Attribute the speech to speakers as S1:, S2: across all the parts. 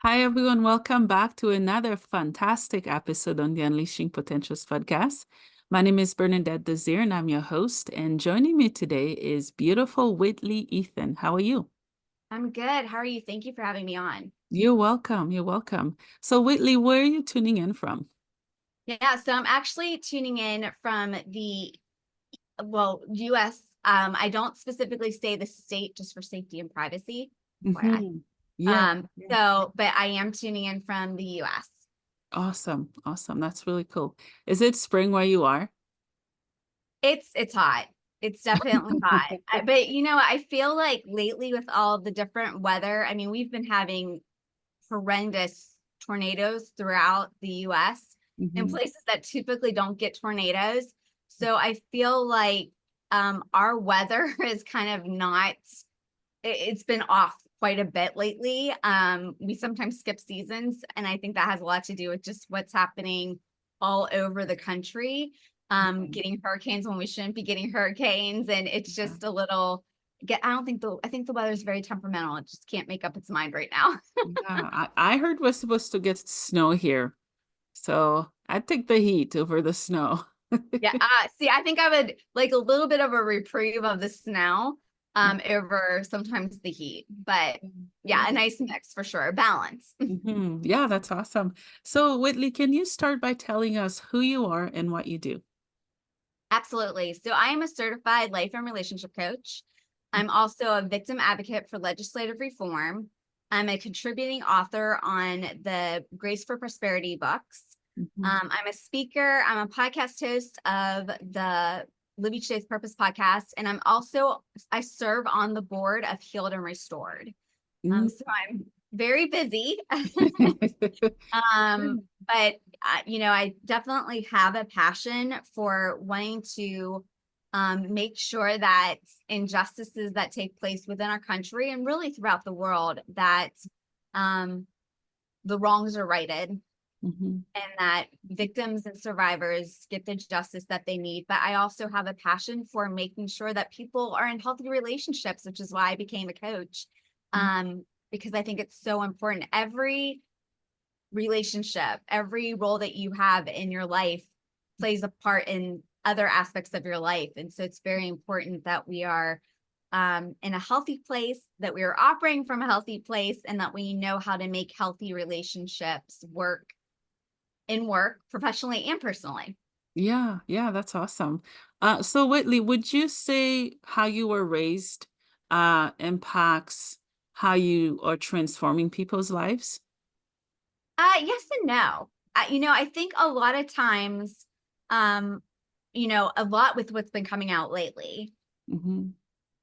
S1: Hi, everyone. Welcome back to another fantastic episode on the Unleashing Potentials podcast. My name is Bernadette Desir, and I'm your host. And joining me today is beautiful Witlee Ethan. How are you?
S2: I'm good. How are you? Thank you for having me on.
S1: You're welcome. You're welcome. So, Witlee, where are you tuning in from?
S2: Yeah, so I'm actually tuning in from US. I don't specifically say the state just for safety and privacy, FYI.
S1: Hmm. Yeah. Yeah.
S2: But I am tuning in from the US.
S1: Awesome. Awesome. That's really cool. Is it spring where you are?
S2: It's hot. It's definitely hot. But I feel like lately with all the different weather, I mean, we've been having horrendous tornadoes throughout the US in
S1: Mhm.
S2: places that typically don't get tornadoes. So I feel like our weather is kind of not, it's been off quite a bit lately. We sometimes skip seasons, and I think that has a lot to do with just what's happening all over the country. Getting hurricanes when we shouldn't be getting hurricanes, and it's
S1: Yeah.
S2: just a little. I think the weather is very temperamental. It just can't make up its mind right now.
S1: Yeah. I heard we're supposed to get snow here. So I'd take the heat over the snow.
S2: Yeah, see, I think I would like a little bit of a reprieve of the snow over sometimes the heat. But yeah,
S1: Yeah.
S2: a nice mix for sure. Balance.
S1: Yeah, that's awesome. So, Whitley, can you start by telling us who you are and what you do?
S2: Absolutely. So I am a certified life and relationship coach. I'm also a victim advocate for legislative reform. I'm a contributing author on the Grace for Prosperity books.
S1: Mhm.
S2: I'm a speaker. I'm a podcast host of the Live Each Day's Purpose podcast. And I serve on the board of Healed and Restored.
S1: Mm.
S2: So I'm very busy. But I definitely have a passion for wanting to make sure that injustices that take place within our country and really throughout the world, that um, the wrongs are righted
S1: Mhm.
S2: and that victims and survivors get the justice that they need. But I also have a passion for making sure that people are in healthy relationships, which is why I became a coach. Because I think it's so important. Every relationship, every role that you have in your life plays a part in other aspects of your life. And so it's very important that we are in a healthy place, that we are operating from a healthy place, and that we know how to make healthy relationships work in work, professionally and personally.
S1: Yeah, yeah, that's awesome. So Whitley, would you say how you were raised impacts how you are transforming people's lives?
S2: Yes and no. I think a lot of times, um, a lot with what's been coming out lately,
S1: Hmm.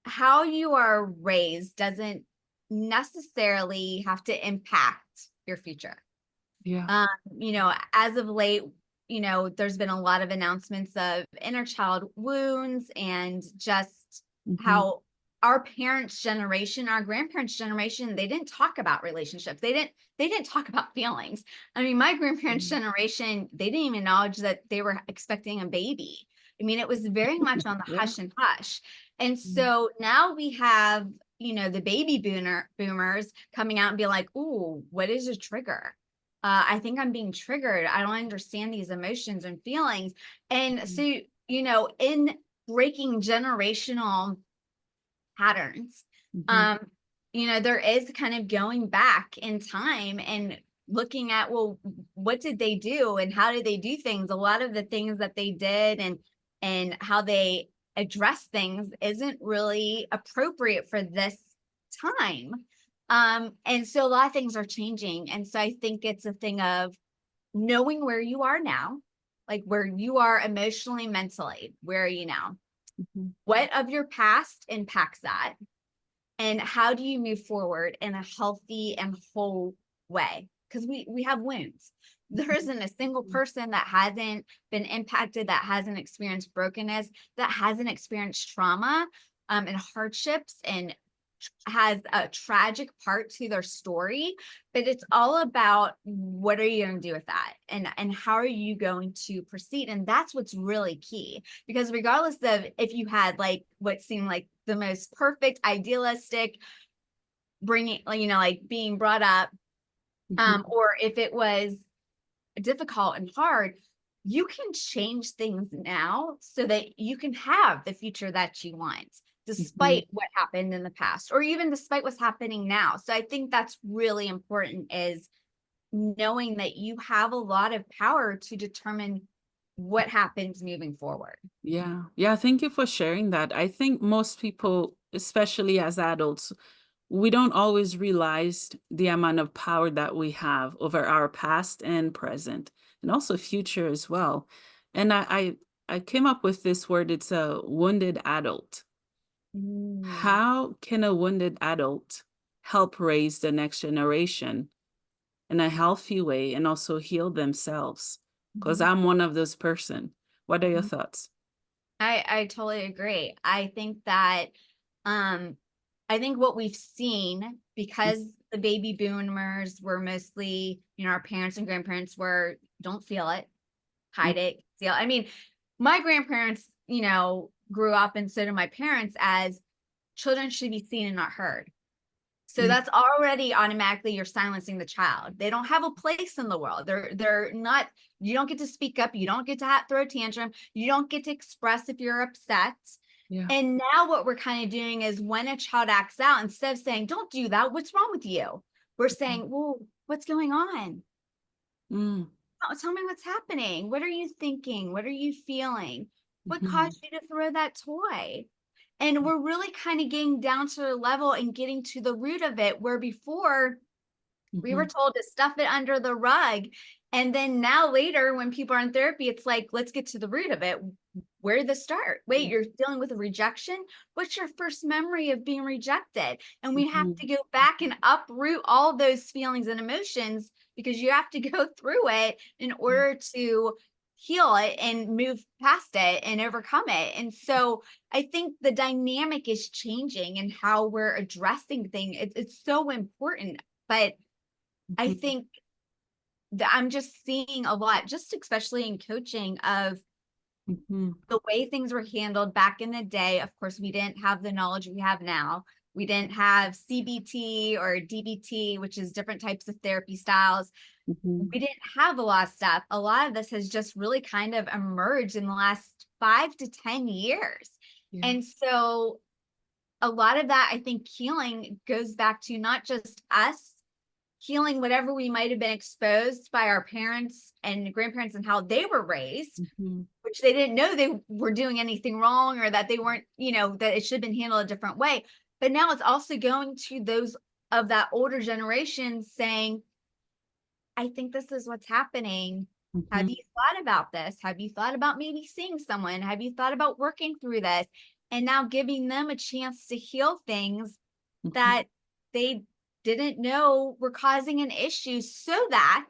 S2: how you are raised doesn't necessarily have to impact your future.
S1: Yeah.
S2: As of late, there's been a lot of announcements of inner child wounds and just
S1: Hmm.
S2: how our parents' generation, our grandparents' generation, they didn't talk about relationships. They didn't talk about feelings. I mean, my grandparents' generation, they didn't even acknowledge that they were expecting a baby. I mean, it was very much on the
S1: Yeah.
S2: hush and hush. And
S1: Mm.
S2: so now we have, the baby boomers coming out and be like, "Ooh, what is a trigger? I think I'm being triggered. I don't understand these emotions and feelings." And so, in breaking generational patterns,
S1: Mhm.
S2: um, there is kind of going back in time and looking at, well, what did they do and how did they do things? A lot of the things that they did and how they address things isn't really appropriate for this time. And so a lot of things are changing. And so I think it's a thing of knowing where you are now, like where you are emotionally, mentally, where are you now?
S1: Mhm.
S2: What of your past impacts that? And how do you move forward in a healthy and whole way? Because we have wounds. There isn't a single
S1: Mhm.
S2: person that hasn't been impacted, that hasn't experienced brokenness, that hasn't experienced trauma and hardships and has a tragic part to their story, but it's all about what are you going to do with that, and how are you going to proceed. And that's what's really key, because regardless of if you had like what seemed like the most perfect idealistic bringing, like being brought up Or if it was difficult and hard, you can change things now so that you can have the future that you want, despite what happened in the past, or even despite what's happening now. So I think that's really important, is knowing that you have a lot of power to determine what happens moving forward.
S1: Yeah. Yeah. Thank you for sharing that. I think most people, especially as adults, we don't always realize the amount of power that we have over our past and present, and also future as well. And I came up with this word. It's a wounded adult.
S2: Mm.
S1: How can a wounded adult help raise the next generation in a healthy way and also heal themselves? Because
S2: Mhm.
S1: I'm one of those person. What are your
S2: Mhm.
S1: thoughts?
S2: I totally agree. I think that um I think what we've seen, because the baby boomers were mostly, our parents and grandparents were, don't feel it,
S1: Mm,
S2: hide it, conceal. I mean, my grandparents, grew up, and so did my parents, as children should be seen and not heard. So
S1: yeah.
S2: that's already automatically, you're silencing the child. They don't have a place in the world. They're not, you don't get to speak up, you don't get to throw a tantrum, you don't get to express if you're upset.
S1: Yeah.
S2: And now what we're kind of doing is, when a child acts out, instead of saying, "Don't do that, what's wrong with you?" We're saying, "Well, what's going on?
S1: Mm,
S2: Tell me what's happening. What are you thinking? What are you feeling? What
S1: mhm,
S2: caused you to throw that toy?" And we're really kind of getting down to the level and getting to the root of it, where before we were
S1: mhm,
S2: told to stuff it under the rug. And then now later, when people are in therapy, it's like, let's get to the root of it. Where did this start? Wait,
S1: mm,
S2: you're dealing with a rejection? What's your first memory of being rejected? And we have to
S1: mhm,
S2: go back and uproot all those feelings and emotions, because you have to go through it in
S1: mm,
S2: order to heal it and move past it and overcome it. And so I think the dynamic is changing, and how we're addressing things. It's so important. But I
S1: mhm,
S2: think that I'm just seeing a lot, just especially in coaching, of
S1: mhm,
S2: the way things were handled back in the day. Of course, we didn't have the knowledge we have now. We didn't have CBT or DBT, which is different types of therapy styles.
S1: mhm.
S2: We didn't have a lot of stuff. A lot of this has just really kind of emerged in the last 5 to 10 years.
S1: Yeah.
S2: And so a lot of that, I think, healing goes back to not just us healing whatever we might have been exposed by our parents and grandparents, and how they were raised,
S1: Mhm,
S2: which they didn't know they were doing anything wrong, or that they weren't, that it should have been handled a different way. But now it's also going to those of that older generation, saying, I think this is what's happening. Have
S1: mhm,
S2: you thought about this? Have you thought about maybe seeing someone? Have you thought about working through this? And now giving them a chance to heal things
S1: mhm,
S2: that they didn't know were causing an issue, so that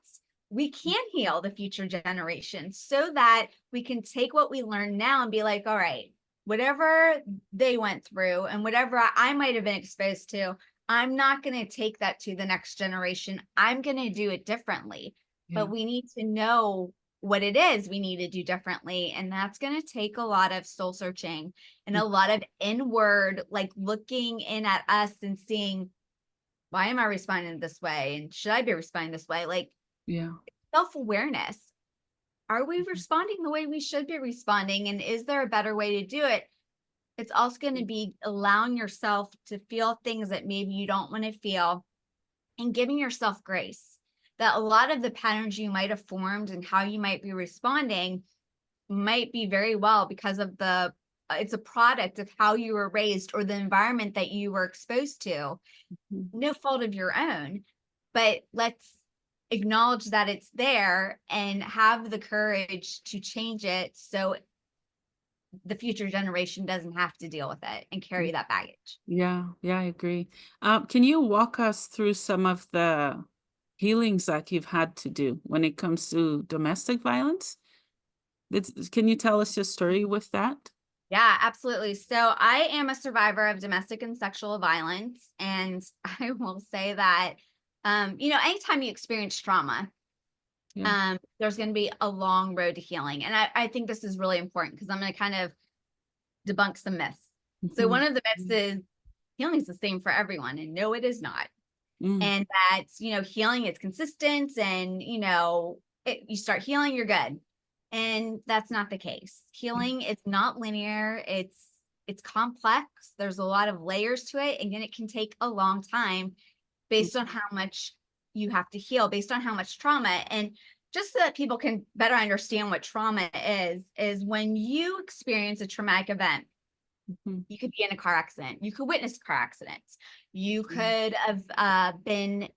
S2: we can heal the future generations, so that we can take what we learn now and be like, all right, whatever they went through and whatever I might have been exposed to, I'm not going to take that to the next generation. I'm going to do it differently.
S1: yeah.
S2: But we need to know what it is we need to do differently. And that's going to take a lot of soul searching and
S1: Mm,
S2: a lot of inward, like looking in at us and seeing, why am I responding this way? And should I be responding this way? Like,
S1: yeah.
S2: self awareness. Are we
S1: Mhm,
S2: responding the way we should be responding? And is there a better way to do it? It's also going to be allowing yourself to feel things that maybe you don't want to feel, and giving yourself grace, that a lot of the patterns you might have formed and how you might be responding might be very well because of it's a product of how you were raised, or the environment that you were exposed to.
S1: mhm.
S2: No fault of your own, but let's acknowledge that it's there and have the courage to change it, so the future generation doesn't have to deal with it and carry that baggage.
S1: Yeah, yeah, I agree. Can you walk us through some of the healings that you've had to do when it comes to domestic violence? Can you tell us your story with that?
S2: Yeah, absolutely. So I am a survivor of domestic and sexual violence. And I will say that, anytime you experience trauma,
S1: Yeah.
S2: there's going to be a long road to healing. And I think this is really important, because I'm going to kind of debunk some myths. So one
S1: Mhm.
S2: of the myths
S1: Mm,
S2: is healing is the same for everyone. And no, it is not. and that, healing is consistent and, you start healing, you're good. And that's not the case. Healing is not linear. It's complex. There's a lot of layers to it. And then it can take a long time based on how much you have to heal, based on how much trauma. And just so that people can better understand what trauma is when you experience a traumatic event, you could be in a car accident. You could witness car accidents. You could have been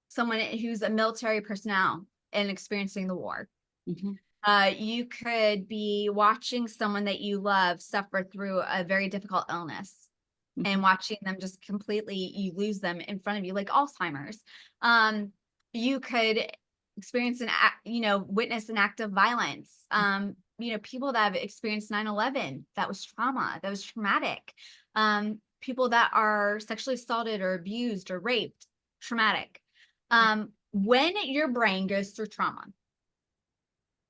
S2: someone who's a military personnel and experiencing the war. You could be watching someone that you love suffer through a very difficult illness and watching them just completely, you lose them in front of you, like Alzheimer's. You could experience witness an act of violence. People that have experienced 9/11, that was trauma, that was traumatic. People that are sexually assaulted or abused or raped, traumatic. When your brain goes through trauma,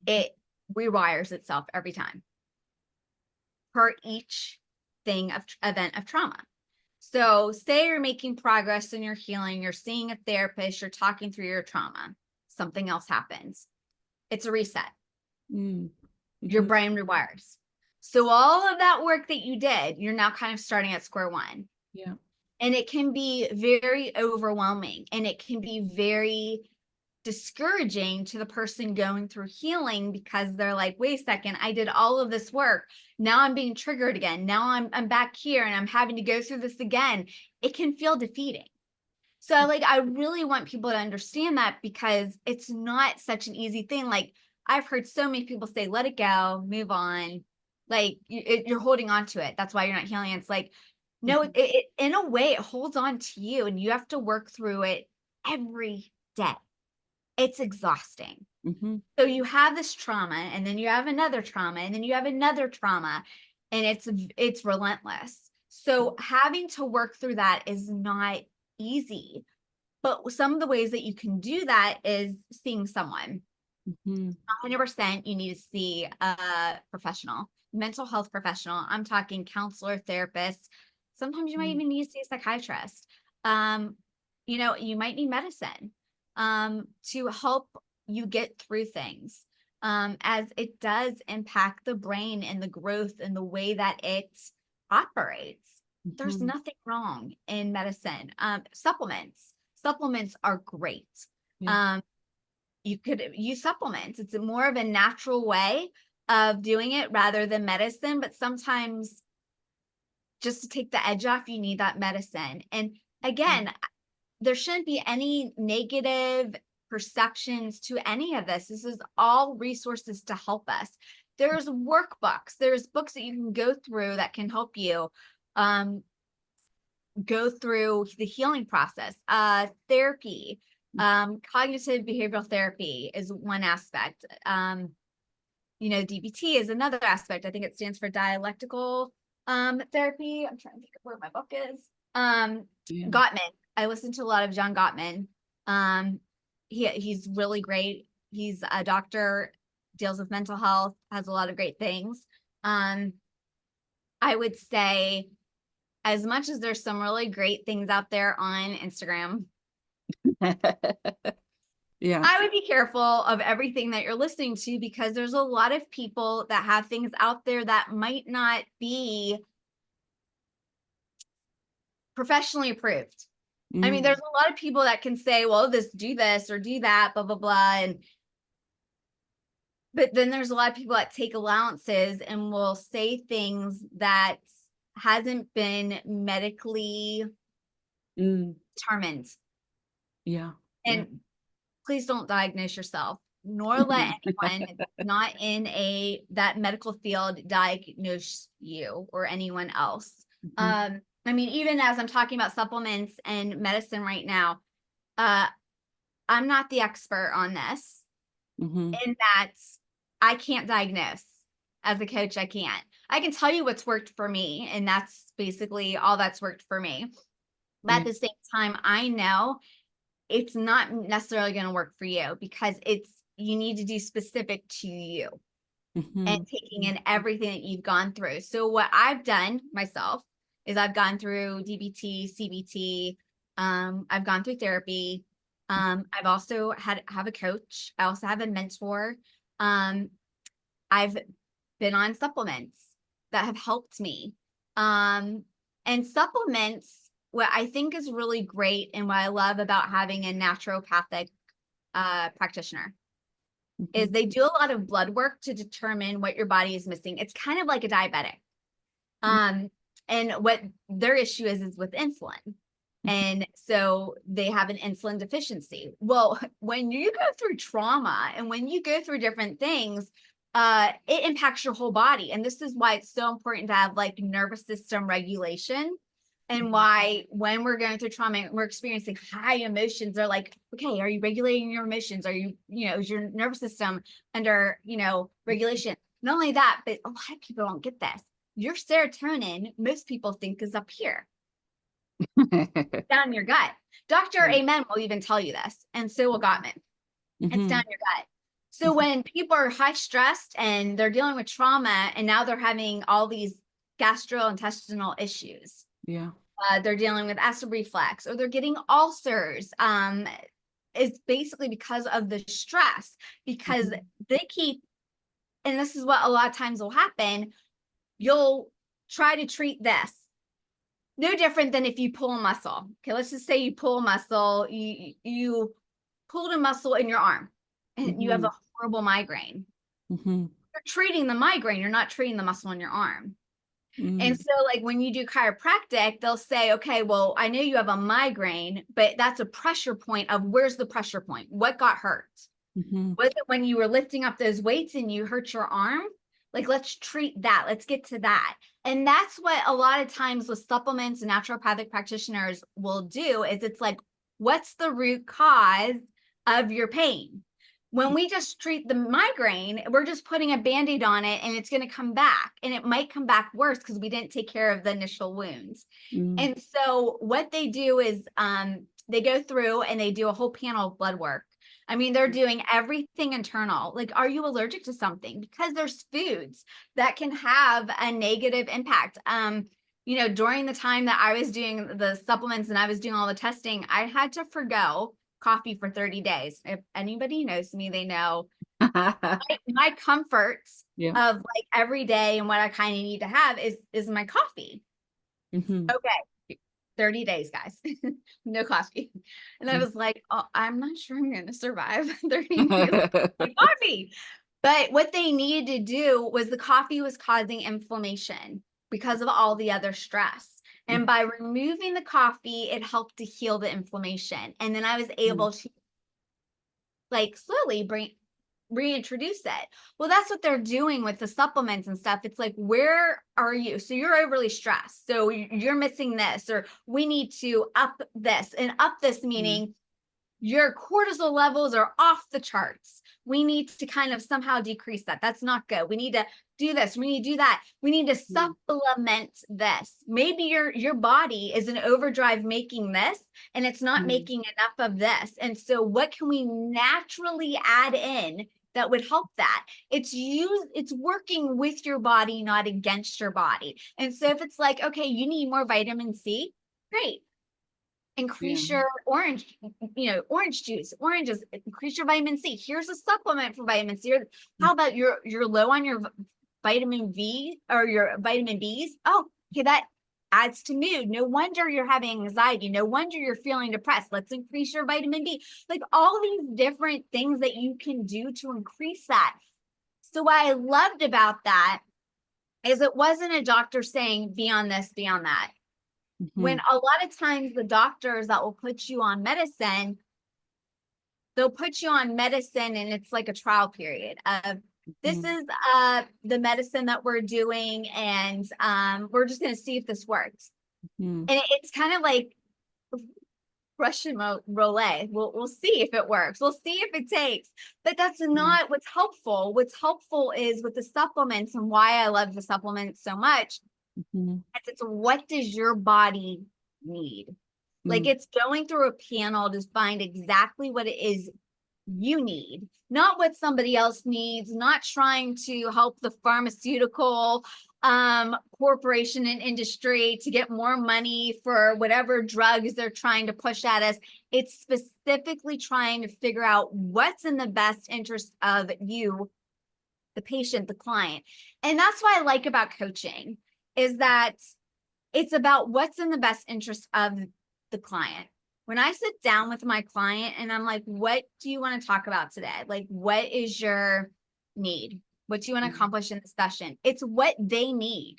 S2: it rewires itself every time for each event of trauma. So say you're making progress in your healing, you're seeing a therapist, you're talking through your trauma, something else happens. It's a reset. Your brain rewires. So all of that work that you did, you're now kind of starting at square one.
S1: Yeah.
S2: And it can be very overwhelming, and it can be very discouraging to the person going through healing, because they're like, wait a second, I did all of this work. Now I'm being triggered again. Now I'm back here and I'm having to go through this again. It can feel defeating. So I really want people to understand that, because it's not such an easy thing. Like, I've heard so many people say, let it go, move on. Like, you're holding on to it. That's why you're not healing. It's like, no, it in a way, it holds on to you, and you have to work through it every day. It's exhausting. So you have this trauma, and then you have another trauma, and then you have another trauma, and it's relentless. So having to work through that is not easy. But some of the ways that you can do that is seeing someone. 100% you need to see a professional, mental health professional. I'm talking counselor, therapist. Sometimes you might even need to see a psychiatrist. You might need medicine to help you get through things, as it does impact the brain and the growth and the way that it operates. There's nothing wrong in medicine. Supplements are great. You could use supplements. It's more of a natural way of doing it rather than medicine, but sometimes just to take the edge off, you need that medicine. And again, there shouldn't be any negative perceptions to any of this. This is all resources to help us. There's workbooks, there's books that you can go through that can help you go through the healing process. Therapy, cognitive behavioral therapy is one aspect. DBT is another aspect. I think it stands for dialectical therapy. I'm trying to think of where my book is. Gottman. I listen to a lot of John Gottman. He's really great. He's a doctor, deals with mental health, has a lot of great things. I would say, as much as there's some really great things out there on Instagram, I would be careful of everything that you're listening to, because there's a lot of people that have things out there that might not be professionally approved. I mean, there's a lot of people that can say, well, do this or do that, blah, blah, blah. But then there's a lot of people that take allowances and will say things that hasn't been medically determined. And please don't diagnose yourself, nor let anyone not in that medical field diagnose you or anyone else. I mean, even as I'm talking about supplements and medicine right now, I'm not the expert on this, in that I can't diagnose. As a coach, I can't. I can tell you what's worked for me, and that's basically all that's worked for me. But at the same time, I know it's not necessarily going to work for you, because you need to do specific to you and taking in everything that you've gone through. So what I've done myself is I've gone through DBT, CBT, I've gone through therapy. I've also have a coach. I also have a mentor. I've been on supplements that have helped me. And supplements, what I think is really great and what I love about having a naturopathic practitioner is they do a lot of blood work to determine what your body is missing. It's kind of like a diabetic. And what their issue is with insulin. And so they have an insulin deficiency. Well, when you go through trauma and when you go through different things, it impacts your whole body. And this is why it's so important to have like nervous system regulation. And why when we're going through trauma and we're experiencing high emotions, they're like, okay, are you regulating your emotions? Are you, is your nervous system under, regulation? Not only that, but a lot of people don't get this. Your serotonin, most people think is up here. Down your gut. Dr. Amen will even tell you this. And so will Gottman. It's down your gut. So when people are high stressed and they're dealing with trauma and now they're having all these gastrointestinal issues.
S1: Yeah.
S2: They're dealing with acid reflux or they're getting ulcers. It's basically because of the stress, because they keep, and this is what a lot of times will happen. You'll try to treat this. No different than if you pull a muscle. Okay, let's just say you pull a muscle, you pulled a muscle in your arm and you have a horrible migraine. You're treating the migraine, you're not treating the muscle in your arm. And so like when you do chiropractic, they'll say, okay, well, I know you have a migraine, but that's a pressure point of where's the pressure point? What got hurt? Was it when you were lifting up those weights and you hurt your arm? Like, let's treat that. Let's get to that. And that's what a lot of times with supplements and naturopathic practitioners will do is it's like, what's the root cause of your pain? When we just treat the migraine, we're just putting a Band-Aid on it and it's going to come back, and it might come back worse because we didn't take care of the initial wounds. And so what they do is they go through and they do a whole panel of blood work. I mean, they're doing everything internal. Like, are you allergic to something? Because there's foods that can have a negative impact. During the time that I was doing the supplements and I was doing all the testing, I had to forgo coffee for 30 days. If anybody knows me, they know my comforts of like every day and what I kind of need to have is my coffee. Okay. 30 days, guys, no coffee. And I was like, oh, I'm not sure I'm going to survive 30 days without coffee. But what they needed to do was the coffee was causing inflammation because of all the other stress. And by removing the coffee, it helped to heal the inflammation. And then I was able to like slowly reintroduce it. Well, that's what they're doing with the supplements and stuff. It's like, where are you? So you're overly stressed. So you're missing this, or we need to up this, and up this meaning your cortisol levels are off the charts. We need to kind of somehow decrease that. That's not good. We need to do this. We need to do that. We need to supplement this. Maybe your body is in overdrive making this, and it's not making enough of this. And so what can we naturally add in that would help that? It's working with your body, not against your body. And so if it's like, okay, you need more vitamin C, great. Increase your orange juice, oranges, increase your vitamin C. Here's a supplement for vitamin C. Or how about you're low on your vitamin V or your vitamin Bs? Oh, okay, that adds to mood. No wonder you're having anxiety. No wonder you're feeling depressed. Let's increase your vitamin B. Like all these different things that you can do to increase that. So what I loved about that is it wasn't a doctor saying, be on this, be on that. When a lot of times the doctors that will put you on medicine, they'll put you on medicine and it's like a trial period of this is the medicine that we're doing, and we're just going to see if this works. And it's kind of like Russian roulette. We'll see if it works. We'll see if it takes. But that's not what's helpful. What's helpful is with the supplements, and why I love the supplements so much. It's what does your body need? Like it's going through a panel to find exactly what it is you need, not what somebody else needs, not trying to help the pharmaceutical corporation and industry to get more money for whatever drugs they're trying to push at us. It's specifically trying to figure out what's in the best interest of you, the patient, the client. And that's what I like about coaching, is that it's about what's in the best interest of the client. When I sit down with my client and I'm like, what do you want to talk about today? Like, what is your need? What do you want to accomplish in the session? It's what they need,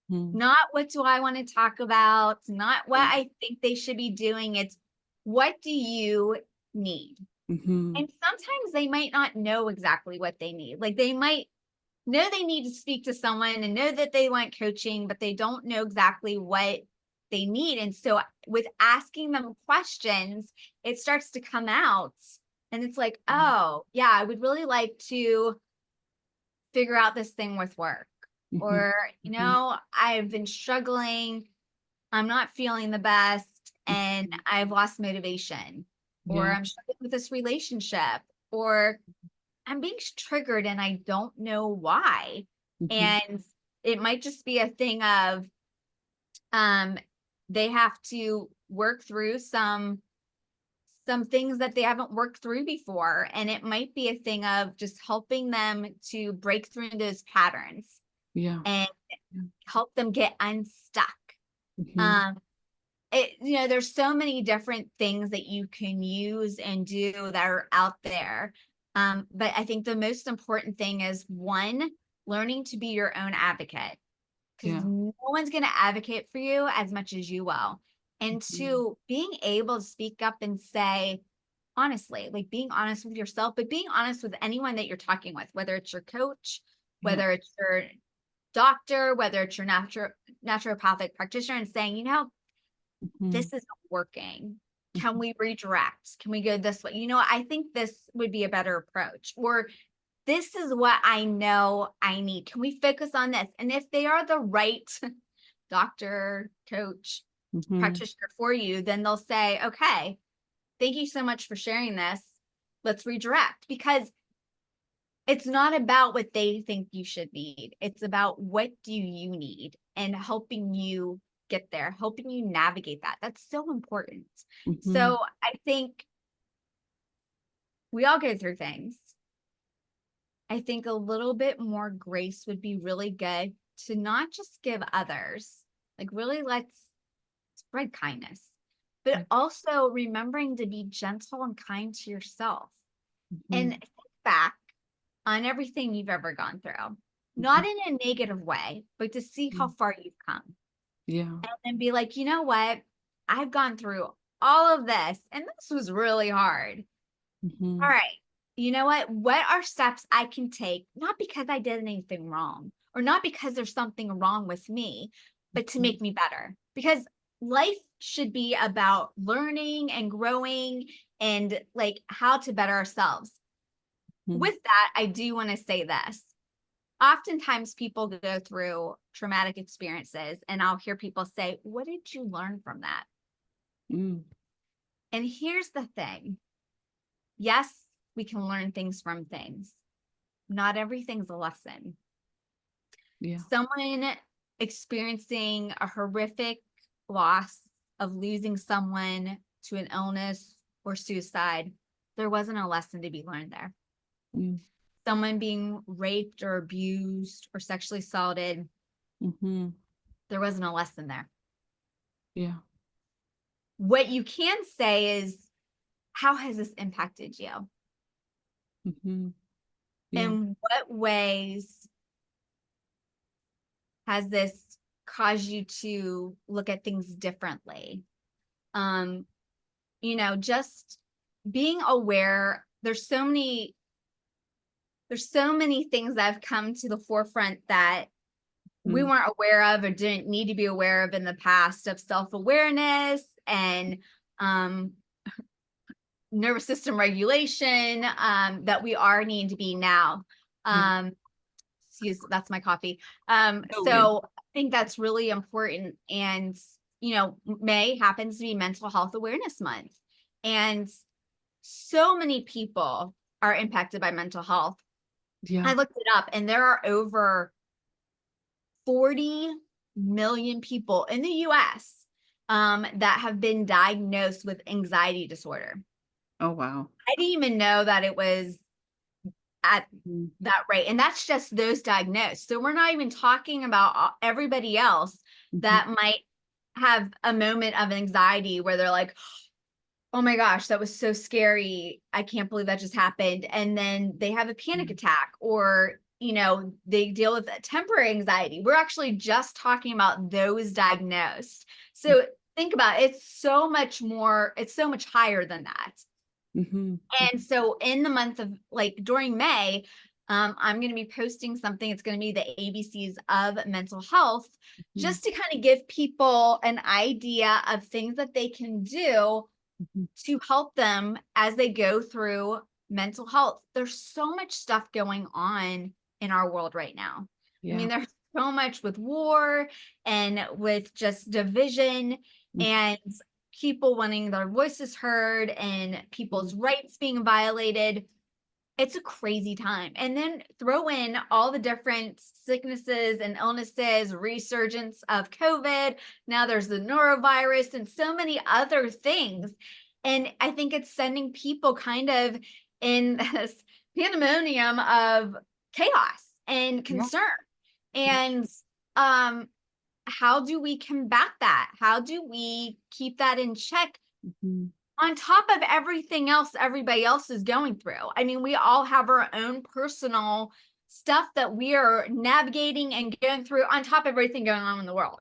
S2: not what do I want to talk about, not what I think they should be doing. It's what do you need? And sometimes they might not know exactly what they need. Like, they might know they need to speak to someone and know that they want coaching, but they don't know exactly what they need. And so with asking them questions, it starts to come out, and it's like, oh yeah, I would really like to figure out this thing with work. Or, you know, I've been struggling, I'm not feeling the best, and I've lost motivation. Or I'm struggling with this relationship, or I'm being triggered and I don't know why. And it might just be a thing of they have to work through some things that they haven't worked through before. And it might be a thing of just helping them to break through those patterns and help them get unstuck. You know, there's so many different things that you can use and do that are out there. But I think the most important thing is, one, learning to be your own advocate, because no one's going to advocate for you as much as you will. And two, being able to speak up and say, honestly, like being honest with yourself, but being honest with anyone that you're talking with, whether it's your coach, whether it's your doctor, whether it's your naturopathic practitioner, and saying, you know, this isn't working. Can we redirect? Can we go this way? You know, I think this would be a better approach. Or this is what I know I need. Can we focus on this? And if they are the right doctor, coach, practitioner for you, then they'll say, okay, thank you so much for sharing this. Let's redirect. Because it's not about what they think you should need. It's about what do you need, and helping you get there, helping you navigate that. That's so important. So I think we all go through things. I think a little bit more grace would be really good, to not just give others, like really let's spread kindness, but also remembering to be gentle and kind to yourself. And think back on everything you've ever gone through, not in a negative way, but to see how far you've come. And then be like, you know what? I've gone through all of this, and this was really hard. All right. You know what? What are steps I can take, not because I did anything wrong, or not because there's something wrong with me, but to make me better? Because life should be about learning and growing, and like how to better ourselves. With that, I do want to say this. Oftentimes people go through traumatic experiences, and I'll hear people say, what did you learn from that? And here's the thing. Yes, we can learn things from things. Not everything's a lesson. Someone experiencing a horrific loss of losing someone to an illness or suicide, there wasn't a lesson to be learned there. Someone being raped or abused or sexually assaulted, there wasn't a lesson there. What you can say is, how has this impacted you? In what ways has this caused you to look at things differently? You know, just being aware. There's so many things that have come to the forefront that we weren't aware of or didn't need to be aware of in the past, of self-awareness and nervous system regulation, that we are needing to be now. Excuse, that's my coffee. So I think that's really important. And, you know, May happens to be Mental Health Awareness Month. And so many people are impacted by mental health.
S1: Yeah.
S2: I looked it up, and there are over 40 million people in the US that have been diagnosed with anxiety disorder.
S1: Oh, wow.
S2: I didn't even know that it was at
S1: Mm,
S2: that rate. And that's just those diagnosed. So we're not even talking about everybody else
S1: mhm,
S2: that might have a moment of anxiety where they're like, oh my gosh, that was so scary. I can't believe that just happened. And then they have a panic
S1: mm,
S2: attack, or, they deal with temporary anxiety. We're actually just talking about those diagnosed.
S1: mm,
S2: So think about it, it's so much more, it's so much higher than that.
S1: mhm,
S2: And so in the month of, like, during May, I'm going to be posting something. It's going to be the ABCs of mental health,
S1: mhm,
S2: just to kind of give people an idea of things that they can do
S1: mhm.
S2: to help them as they go through mental health. There's so much stuff going on in our world right now. I
S1: Yeah.
S2: mean, there's so much with war and with just division,
S1: Mm,
S2: and people wanting their voices heard and
S1: mm,
S2: people's rights being violated. It's a crazy time. And then throw in all the different sicknesses and illnesses, resurgence of COVID. Now there's the norovirus and so many other things. And I think it's sending people kind of in this pandemonium of chaos and
S1: yeah.
S2: concern.
S1: Yeah.
S2: And um, how do we combat that? How do we keep that in check
S1: Mhm.
S2: on top of everything else everybody else is going through? I mean, we all have our own personal stuff that we are navigating and going through on top of everything going on in the world.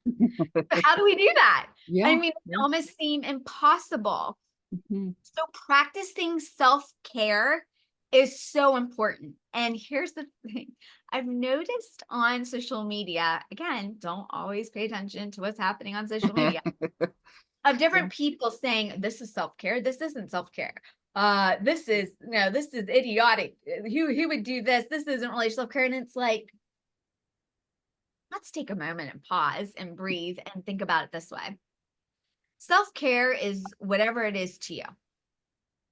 S2: But how do we do that? I
S1: Yeah.
S2: mean, it
S1: Yeah.
S2: almost seem impossible.
S1: Mhm.
S2: So practicing self-care is so important. And here's the thing. I've noticed on social media, again, don't always pay attention to what's happening on social media, of
S1: Yeah.
S2: different people saying this is self-care, this isn't self-care, this is, no, this is idiotic, who would do this, this isn't really self-care. And it's like, let's take a moment and pause and breathe and think about it this way. Self-care is whatever it is to you.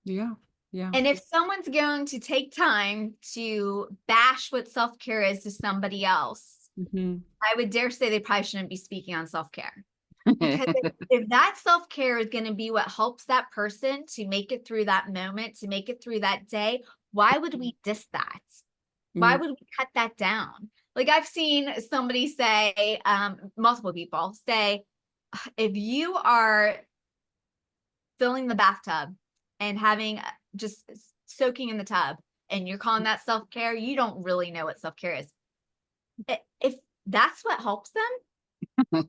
S1: Yeah. Yeah.
S2: And if someone's going to take time to bash what self-care is to somebody else,
S1: Mhm.
S2: I would dare say they probably shouldn't be speaking on self-care. Because if that self-care is going to be what helps that person to make it through that moment, to make it through that day, why would we diss that? Why
S1: Mm,
S2: would we cut that down? Like, I've seen somebody say, multiple people say, if you are filling the bathtub and having just soaking in the tub and you're calling that self-care, you don't really know what self-care is. If that's what helps them,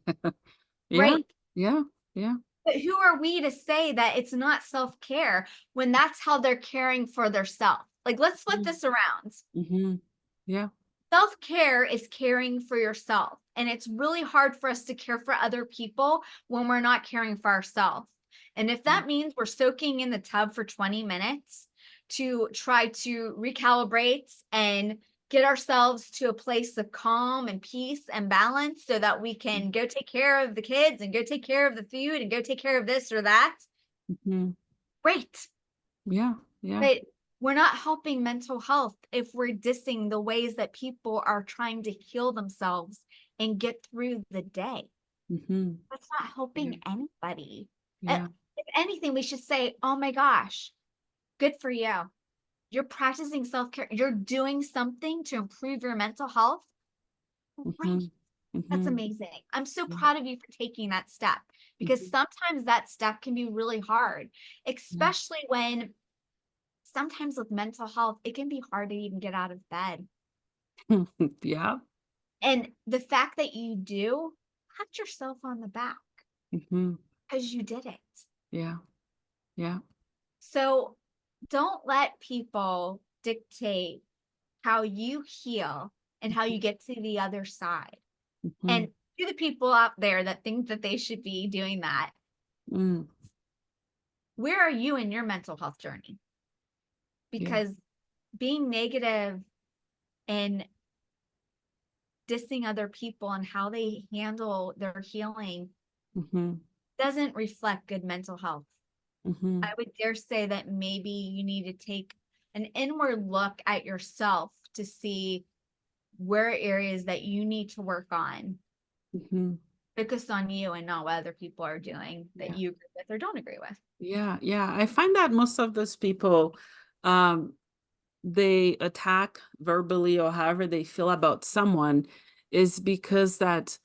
S1: yeah.
S2: great.
S1: Yeah. Yeah.
S2: But who are we to say that it's not self-care when that's how they're caring for their self? Like, let's flip
S1: Mm,
S2: this around.
S1: mhm. Yeah.
S2: Self-care is caring for yourself. And it's really hard for us to care for other people when we're not caring for ourselves. And if
S1: Mm,
S2: that means we're soaking in the tub for 20 minutes to try to recalibrate and get ourselves to a place of calm and peace and balance so that we
S1: mm,
S2: can go take care of the kids and go take care of the food and go take care of this or that,
S1: mhm.
S2: great.
S1: Yeah. Yeah.
S2: But we're not helping mental health if we're dissing the ways that people are trying to heal themselves and get through the day.
S1: Mhm.
S2: That's not
S1: Yeah.
S2: helping anybody.
S1: Yeah.
S2: If anything, we should say, oh my gosh, good for you. You're practicing self-care. You're doing something to improve your mental health. Great.
S1: Mhm.
S2: That's
S1: Mhm.
S2: amazing. I'm so
S1: Yeah.
S2: proud of you for taking that step, because
S1: Mhm.
S2: sometimes that step can be really hard,
S1: Yeah.
S2: especially when sometimes with mental health, it can be hard to even get out of bed.
S1: Yeah.
S2: And the fact that you do, pat yourself on the back
S1: Mhm.
S2: because you did it.
S1: Yeah. Yeah.
S2: So don't let people dictate how you heal and how
S1: Mhm.
S2: you get to the other side.
S1: Mhm.
S2: And to the people out there that think that they should be doing that,
S1: Mm.
S2: where are you in your mental health journey?
S1: Yeah.
S2: Because being negative and dissing other people and how they handle their healing
S1: Mhm.
S2: doesn't reflect good mental health.
S1: Mm-hmm.
S2: I would dare say that maybe you need to take an inward look at yourself to see where areas that you need to work on.
S1: Mm-hmm.
S2: Focus on you and not what other people are doing that
S1: Yeah.
S2: you agree with or don't agree with.
S1: Yeah. Yeah. I find that most of those people, um, they attack verbally or however they feel about someone is because that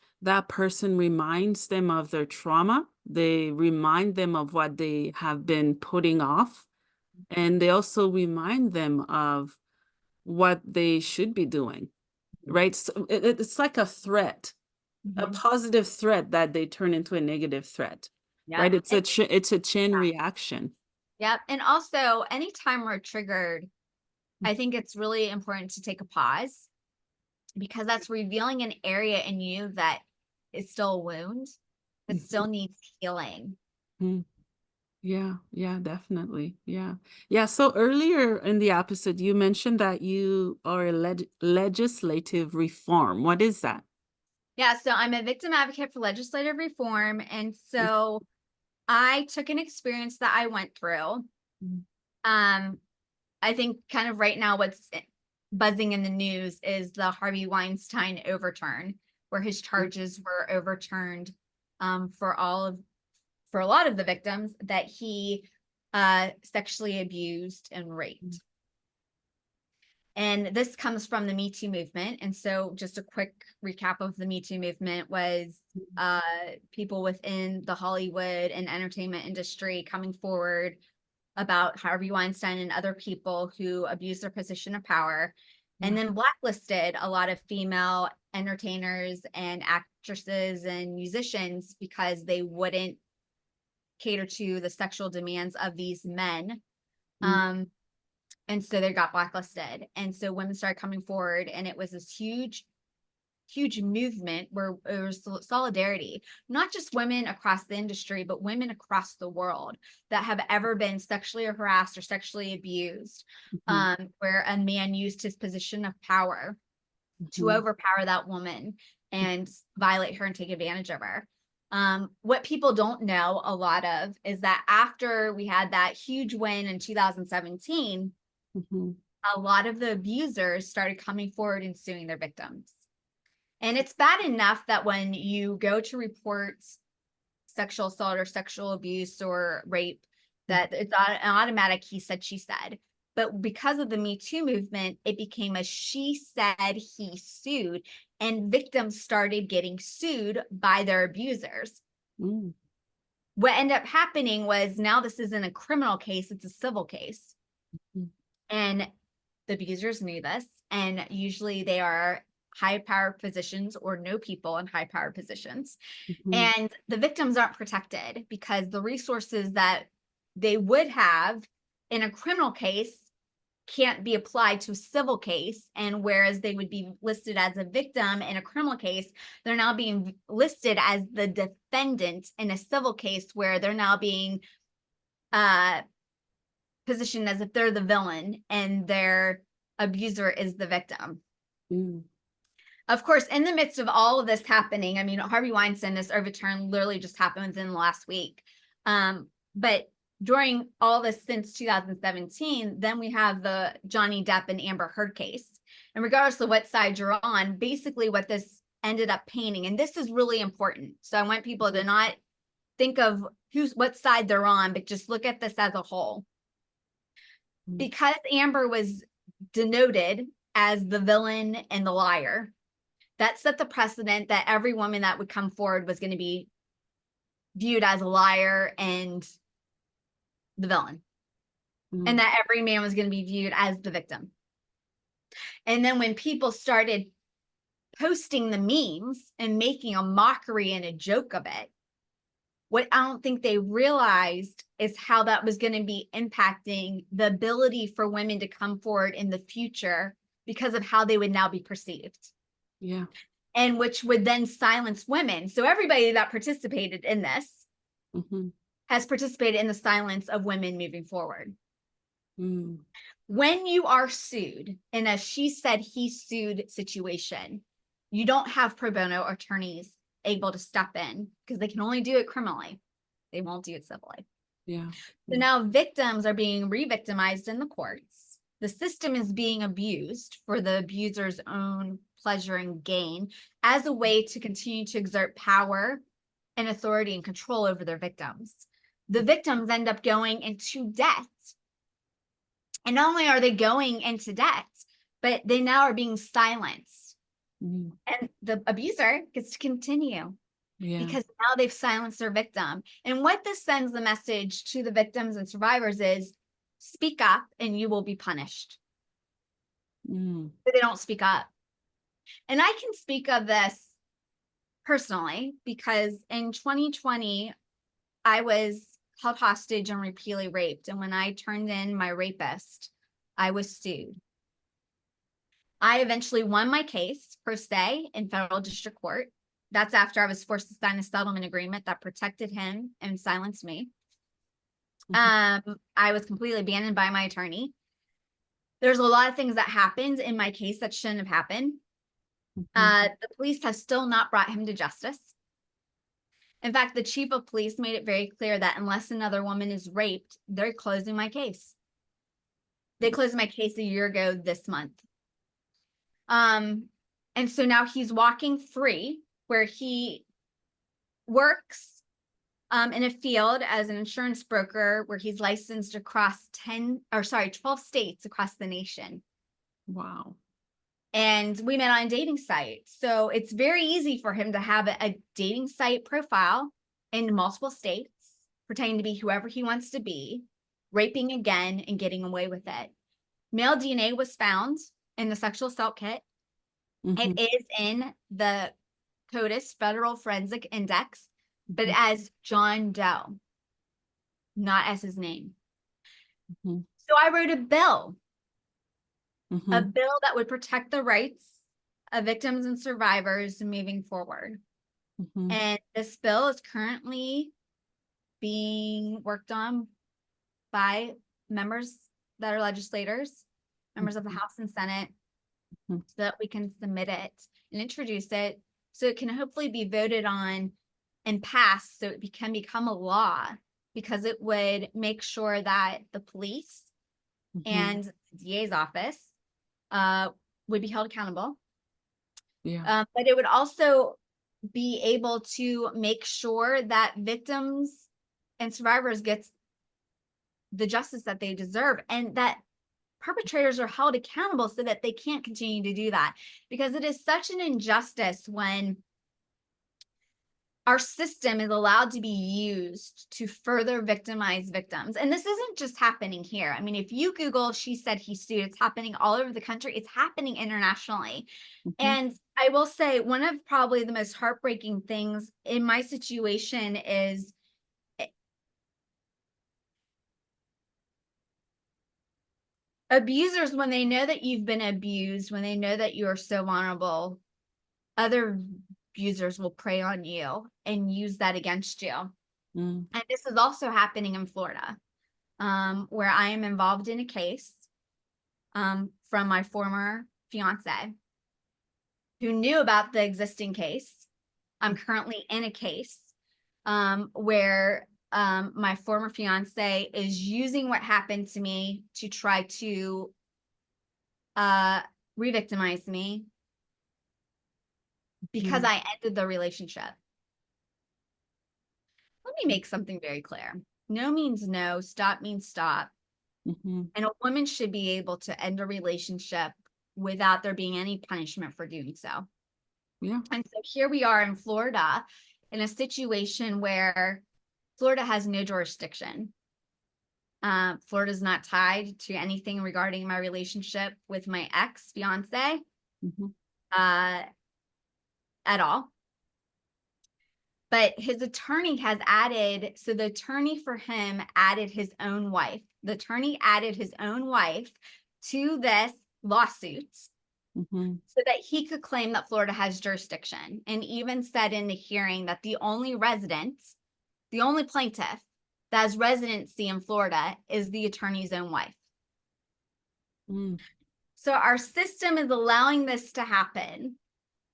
S1: person reminds them of their trauma. They remind them of what they have been putting off. And they also remind them of what they should be doing, right? So it's like a threat, a
S2: Mhm.
S1: positive threat that they turn into a negative threat,
S2: Yep.
S1: right? It's a chain reaction.
S2: Yep. And also, anytime we're triggered, I think it's really important to take a pause because that's revealing an area in you that is still a wound that still needs healing.
S1: Mhm. Yeah, yeah, definitely. Yeah. Yeah. So earlier in the episode, you mentioned that you are a legislative reform. What is that?
S2: Yeah. So I'm a victim advocate for legislative reform. And so I took an experience that I went through.
S1: Mhm.
S2: Um, I think kind of right now what's buzzing in the news is the Harvey Weinstein overturn, where his charges were overturned for for a lot of the victims that he sexually abused and raped. And this comes from the Me Too movement. And so just a quick recap of the Me Too movement was uh, people within the Hollywood and entertainment industry coming forward about Harvey Weinstein and other people who abused their position of power, and
S1: Yeah.
S2: then blacklisted a lot of female entertainers and actresses and musicians because they wouldn't cater to the sexual demands of these men.
S1: Mm,
S2: Um, and so they got blacklisted. And so women started coming forward, and it was this huge movement where it was solidarity, not just women across the industry, but women across the world that have ever been sexually harassed or sexually abused,
S1: mhm,
S2: where a man used his position of power to
S1: mhm,
S2: overpower that woman and violate her and take advantage of her. What people don't know a lot of is that after we had that huge win in 2017,
S1: mhm,
S2: a lot of the abusers started coming forward and suing their victims. And it's bad enough that when you go to report sexual assault or sexual abuse or rape, that it's an automatic he said, she said. But because of the Me Too movement, it became a she said, he sued, and victims started getting sued by their abusers.
S1: mm,
S2: What ended up happening was now this isn't a criminal case, it's a civil case.
S1: mm,
S2: And the abusers knew this, and usually they are high power positions or no people in high power positions.
S1: mhm,
S2: And the victims aren't protected because the resources that they would have in a criminal case can't be applied to a civil case. And whereas they would be listed as a victim in a criminal case, they're now being listed as the defendant in a civil case where they're now being uh, positioned as if they're the villain and their abuser is the victim.
S1: mm,
S2: Of course, in the midst of all of this happening, I mean, Harvey Weinstein, this overturn literally just happened within the last week. But during all this since 2017, then we have the Johnny Depp and Amber Heard case. And regardless of what side you're on, basically what this ended up painting, and this is really important. So I want people to not think of what side they're on, but just look at this as a whole.
S1: mm,
S2: Because Amber was denoted as the villain and the liar, that set the precedent that every woman that would come forward was going to be viewed as a liar and the villain, and
S1: mm,
S2: that every man was going to be viewed as the victim. And then when people started posting the memes and making a mockery and a joke of it, what I don't think they realized is how that was going to be impacting the ability for women to come forward in the future because of how they would now be perceived.
S1: yeah.
S2: And which would then silence women. So everybody that participated in this
S1: Mhm,
S2: has participated in the silence of women moving forward.
S1: mm,
S2: When you are sued in a she said, he sued situation, you don't have pro bono attorneys able to step in because they can only do it criminally. They won't do it civilly.
S1: Yeah.
S2: So now victims are being re-victimized in the courts. The system is being abused for the abuser's own pleasure and gain as a way to continue to exert power and authority and control over their victims. The victims end up going into debt. And not only are they going into debt, but they now are being silenced.
S1: Mm.
S2: And the abuser gets to continue
S1: Yeah.
S2: because now they've silenced their victim. And what this sends the message to the victims and survivors is speak up and you will be punished.
S1: Mm.
S2: But they don't speak up. And I can speak of this personally because in 2020, I was held hostage and repeatedly raped. And when I turned in my rapist, I was sued. I eventually won my case per se in federal district court. That's after I was forced to sign a settlement agreement that protected him and silenced me. I was completely abandoned by my attorney. There's a lot of things that happened in my case that shouldn't have happened. The police have still not brought him to justice. In fact, the chief of police made it very clear that unless another woman is raped, they're closing my case. They closed my case a year ago this month. And so now he's walking free, where he works in a field as an insurance broker, where he's licensed across 12 states across the nation.
S1: Wow.
S2: And we met on a dating site. So it's very easy for him to have a dating site profile in multiple states, pretending to be whoever he wants to be, raping again and getting away with it. Male DNA was found in the sexual assault kit. It is in the CODIS Federal Forensic Index, but as John Doe, not as his name. So I wrote a bill that would protect the rights of victims and survivors moving forward. And this bill is currently being worked on by members that are legislators, members of the House and Senate, so that we can submit it and introduce it so it can hopefully be voted on and passed so it can become a law, because it would make sure that the police and the DA's office would be held accountable.
S1: Yeah.
S2: But it would also be able to make sure that victims and survivors get the justice that they deserve, and that perpetrators are held accountable so that they can't continue to do that. Because it is such an injustice when our system is allowed to be used to further victimize victims. And this isn't just happening here. I mean, if you Google "she said he sued," it's happening all over the country. It's happening internationally. And I will say one of probably the most heartbreaking things in my situation is abusers, when they know that you've been abused, when they know that you are so vulnerable, other abusers will prey on you and use that against you. And this is also happening in Florida, where I am involved in a case from my former fiance, who knew about the existing case. I'm currently in a case where my former fiance is using what happened to me to try to re-victimize me because I ended the relationship. Let me make something very clear. No means no, stop means stop. And a woman should be able to end a relationship without there being any punishment for doing so.
S1: Yeah.
S2: And so here we are in Florida in a situation where Florida has no jurisdiction. Florida is not tied to anything regarding my relationship with my ex-fiance at all. But his attorney has added, so the attorney for him added his own wife. The attorney added his own wife to this lawsuit so that he could claim that Florida has jurisdiction, and even said in the hearing that the only resident, the only plaintiff that has residency in Florida is the attorney's own wife. So our system is allowing this to happen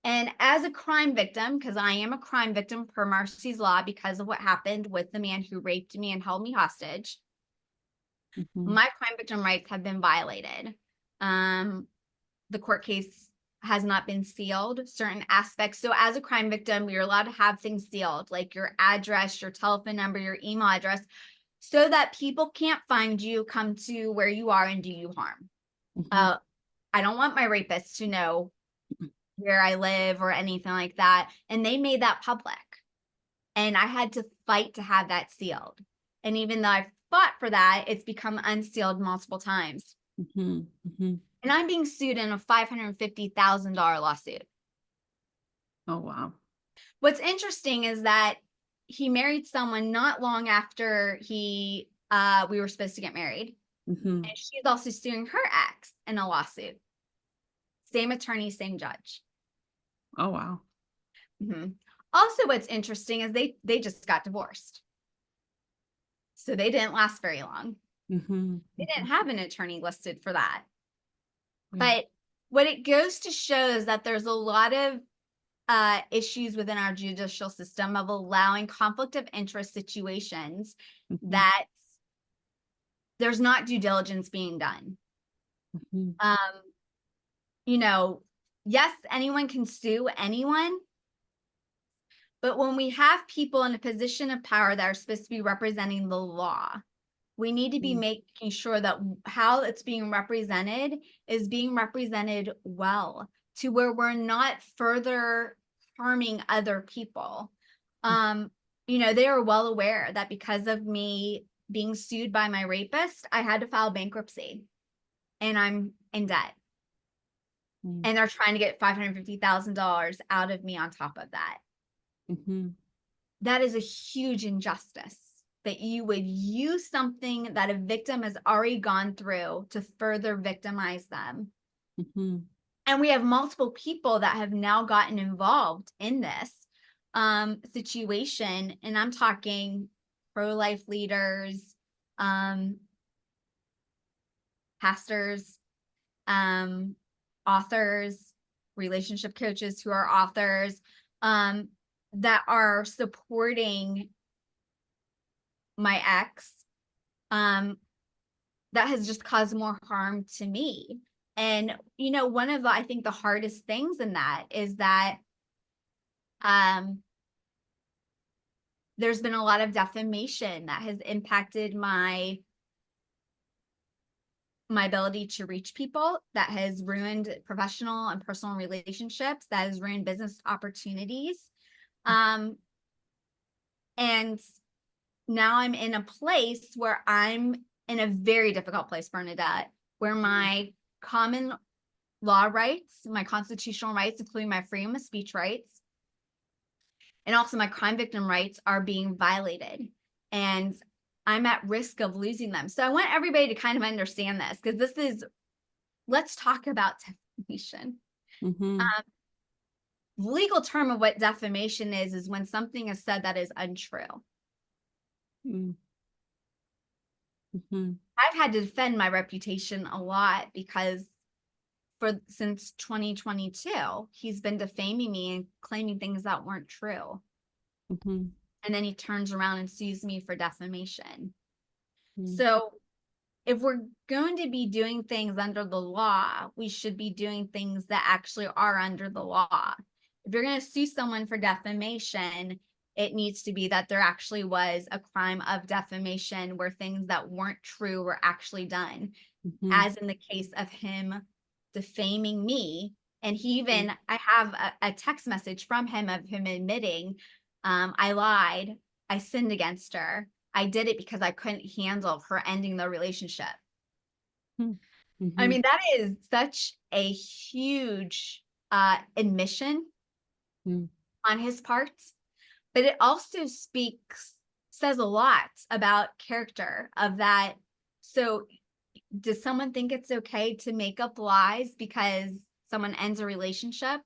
S2: And as a crime victim, because I am a crime victim per Marcy's law because of what happened with the man who raped me and held me hostage,
S1: Mhm.
S2: my crime victim rights have been violated. The court case has not been sealed, certain aspects. So as a crime victim, you're allowed to have things sealed, like your address, your telephone number, your email address, so that people can't find you, come to where you are and do you harm.
S1: Mhm.
S2: I don't want my rapist to know where I live or anything like that. And they made that public. And I had to fight to have that sealed. And even though I fought for that, it's become unsealed multiple times.
S1: Mhm. Mhm.
S2: And I'm being sued in a $550,000 lawsuit.
S1: Oh, wow.
S2: What's interesting is that he married someone not long after we were supposed to get married.
S1: Mhm.
S2: And she's also suing her ex in a lawsuit. Same attorney, same judge.
S1: Oh, wow.
S2: Mhm. Also, what's interesting is they just got divorced. So they didn't last very long.
S1: Mhm.
S2: They didn't
S1: Mhm.
S2: have an attorney listed for that.
S1: Yeah.
S2: But what it goes to show is that there's a lot of issues within our judicial system of allowing conflict of interest situations
S1: Mhm.
S2: that there's not due diligence being done.
S1: Mhm.
S2: Um, you know, yes, anyone can sue anyone, but when we have people in a position of power that are supposed to be representing the law, we need to be
S1: Mm.
S2: making sure that how it's being represented is being represented well, to where we're not further harming other people.
S1: Mm.
S2: They are well aware that because of me being sued by my rapist, I had to file bankruptcy and I'm in debt.
S1: Mm.
S2: And they're trying to get $550,000 out of me on top of that.
S1: Mhm.
S2: That is a huge injustice, that you would use something that a victim has already gone through to further victimize them.
S1: Mhm.
S2: And we have multiple people that have now gotten involved in this situation. And I'm talking pro-life leaders, um, pastors, authors, relationship coaches who are authors, um, that are supporting my ex, um, that has just caused more harm to me. And, one of the, I think the hardest things in that is that um, there's been a lot of defamation that has impacted my ability to reach people, that has ruined professional and personal relationships, that has ruined business opportunities. Um, and now I'm in a place where I'm in a very difficult place, Bernadette, where my common law rights, my constitutional rights, including my freedom of speech rights, and also my crime victim rights are being violated. And I'm at risk of losing them. So I want everybody to kind of understand this, because let's talk about defamation.
S1: Mhm.
S2: The legal term of what defamation is when something is said that is untrue.
S1: Mm. Mhm.
S2: I've had to defend my reputation a lot because since 2022, he's been defaming me and claiming things that weren't true.
S1: Mhm.
S2: And then he turns around and sues me for defamation.
S1: Mm.
S2: So if we're going to be doing things under the law, we should be doing things that actually are under the law. If you're going to sue someone for defamation, it needs to be that there actually was a crime of defamation where things that weren't true were actually done,
S1: Mhm.
S2: as in the case of him defaming me. And
S1: Mm.
S2: I have a text message from him of him admitting, I lied, I sinned against her. I did it because I couldn't handle her ending the relationship.
S1: Mm.
S2: I
S1: Mhm.
S2: mean, that is such a huge admission
S1: Mm.
S2: on his part, but it also says a lot about character of that. So does someone think it's okay to make up lies because someone ends a relationship,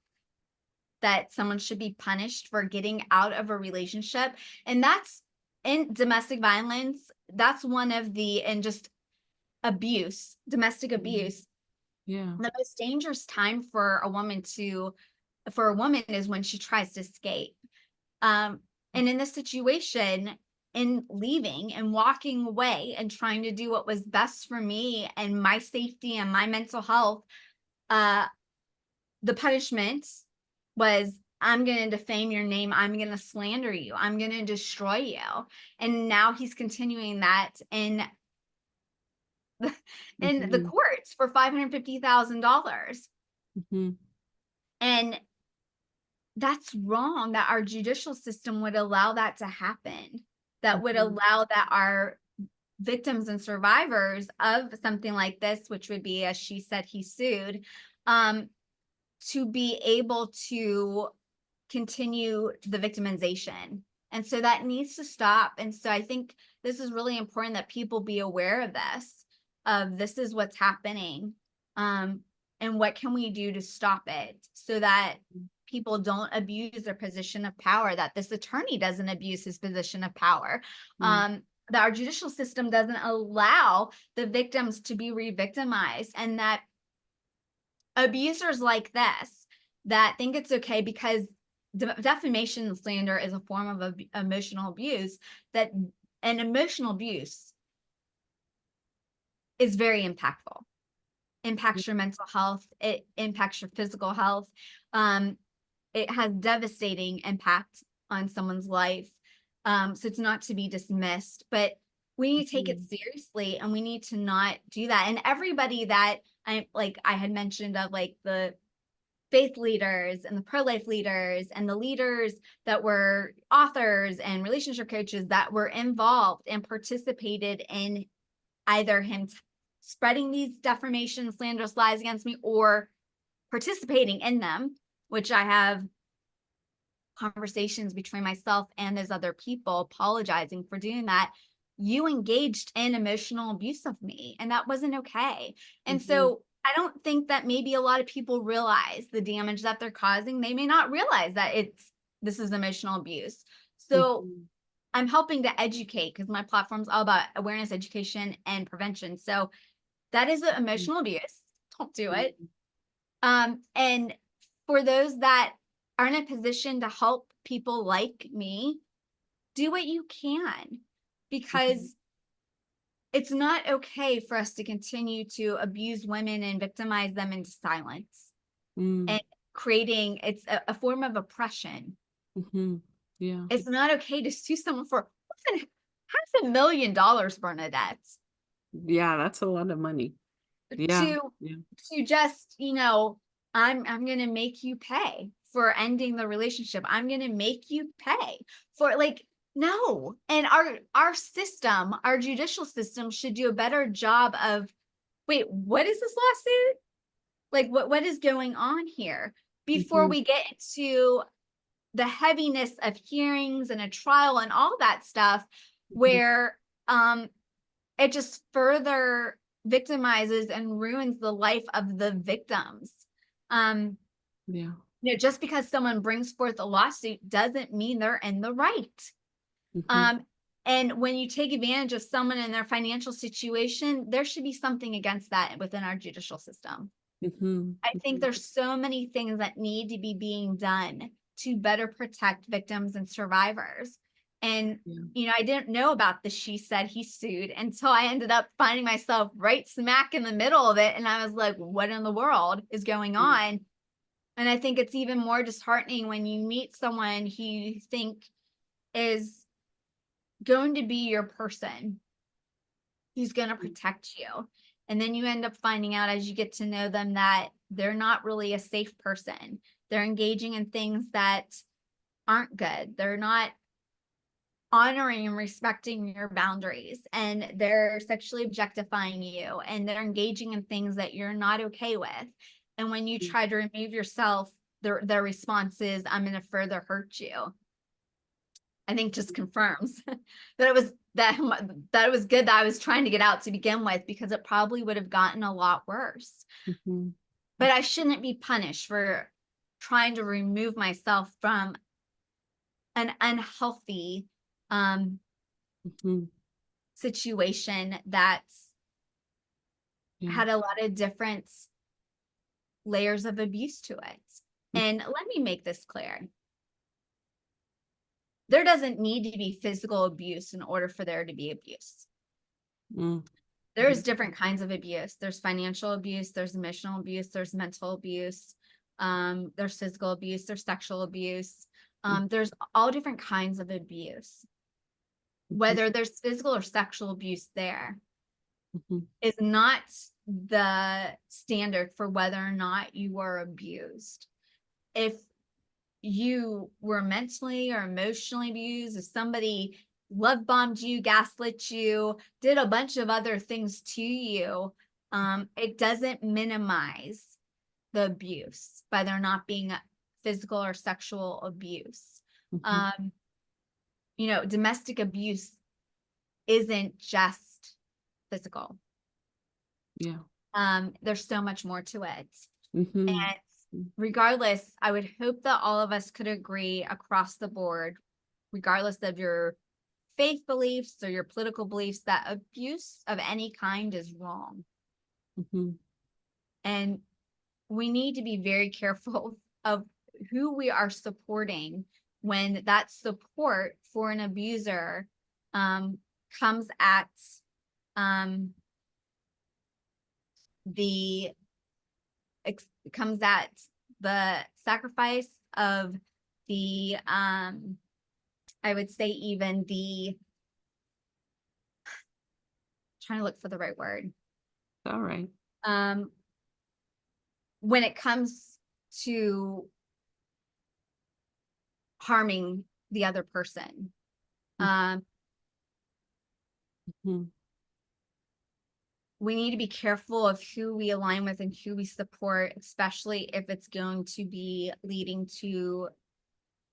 S2: that someone should be punished for getting out of a relationship? And that's in domestic violence. That's one of and just abuse, domestic
S1: Mm.
S2: abuse.
S1: Yeah.
S2: The most dangerous time for a woman to for a woman is when she tries to escape. And in this situation, in leaving and walking away and trying to do what was best for me and my safety and my mental health, the punishment was, I'm going to defame your name. I'm going to slander you. I'm going to destroy you. And now he's continuing that in the courts for $550,000. And that's wrong, that our judicial system would allow that to happen, that would allow that our victims and survivors of something like this, which would be, as she said, he sued, to be able to continue the victimization. And so that needs to stop. And so I think this is really important that people be aware of this is what's happening. And what can we do to stop it so that people don't abuse their position of power, that this attorney doesn't abuse his position of power, that our judicial system doesn't allow the victims to be re-victimized, and that abusers like this that think it's okay because defamation and slander is a form of emotional abuse, that an emotional abuse is very impactful. Impacts your mental health. It impacts your physical health. It has devastating impact on someone's life. So it's not to be dismissed, but we need to take it seriously, and we need to not do that. And everybody that I had mentioned, of like the faith leaders and the pro-life leaders and the leaders that were authors and relationship coaches that were involved and participated in either him spreading these defamation, slanderous lies against me, or participating in them, which I have conversations between myself and those other people apologizing for doing that. You engaged in emotional abuse of me, and that wasn't okay. And so I don't think that maybe a lot of people realize the damage that they're causing. They may not realize that this is emotional abuse. So I'm helping to educate, because my platform's all about awareness, education, and prevention. So that is emotional abuse. Don't do it. And for those that are in a position to help people like me, do what you can, because it's not okay for us to continue to abuse women and victimize them into silence and creating, it's a form of oppression.
S1: Yeah.
S2: It's not okay to sue someone for $500,000, Bernadette.
S1: Yeah, that's a lot of money. Yeah.
S2: To just, I'm going to make you pay for ending the relationship. I'm going to make you pay for, like, no. And our system, our judicial system, should do a better job of, wait, what is this lawsuit? Like, what is going on here? Before we get into the heaviness of hearings and a trial and all that stuff, where it just further victimizes and ruins the life of the victims. Just because someone brings forth a lawsuit doesn't mean they're in the right. And when you take advantage of someone in their financial situation, there should be something against that within our judicial system. I think there's so many things that need to be being done to better protect victims and survivors. And, I didn't know about the she said he sued until I ended up finding myself right smack in the middle of it. And I was like, what in the world is going on? And I think it's even more disheartening when you meet someone who you think is going to be your person, who's going to protect you. And then you end up finding out, as you get to know them, that they're not really a safe person. They're engaging in things that aren't good. They're not honoring and respecting your boundaries, and they're sexually objectifying you, and they're engaging in things that you're not okay with. And when you try to remove yourself, their response is, I'm going to further hurt you. I think just confirms that it was good that I was trying to get out to begin with, because it probably would have gotten a lot worse. But I shouldn't be punished for trying to remove myself from an unhealthy situation that's had a lot of different layers of abuse to it. And let me make this clear. There doesn't need to be physical abuse in order for there to be abuse.
S1: Mm.
S2: There's different kinds of abuse. There's financial abuse, there's emotional abuse, there's mental abuse, there's physical abuse, there's sexual abuse. There's all different kinds of abuse. Whether there's physical or sexual abuse there is not the standard for whether or not you are abused. If you were mentally or emotionally abused, if somebody love bombed you, gaslit you, did a bunch of other things to you, it doesn't minimize the abuse by there not being physical or sexual abuse. You know, domestic abuse isn't just physical.
S1: Yeah.
S2: There's so much more to it.
S1: Mm-hmm.
S2: And regardless, I would hope that all of us could agree across the board, regardless of your faith beliefs or your political beliefs, that abuse of any kind is wrong. And we need to be very careful of who we are supporting when that support for an abuser comes at the sacrifice of the I would say even the trying to look for the right word.
S1: All right.
S2: When it comes to harming the other person. We need to be careful of who we align with and who we support, especially if it's going to be leading to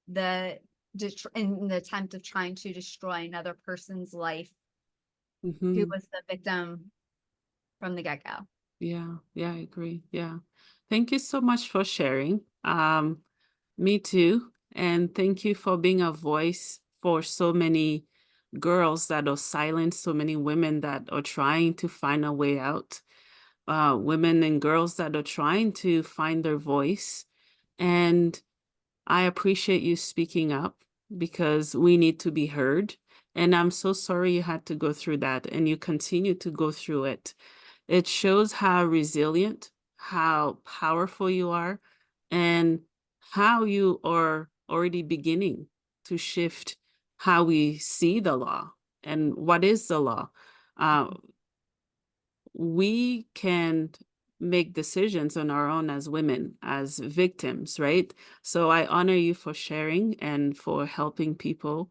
S2: in the attempt of trying to destroy another person's life who was the victim from the get-go.
S1: Yeah, I agree. Yeah. Thank you so much for sharing. Me too. And thank you for being a voice for so many girls that are silent, so many women that are trying to find a way out, women and girls that are trying to find their voice. And I appreciate you speaking up because we need to be heard. And I'm so sorry you had to go through that and you continue to go through it. It shows how resilient, how powerful you are, and how you are already beginning to shift how we see the law and what is the law. We can make decisions on our own as women, as victims, right? So I honor you for sharing and for helping people.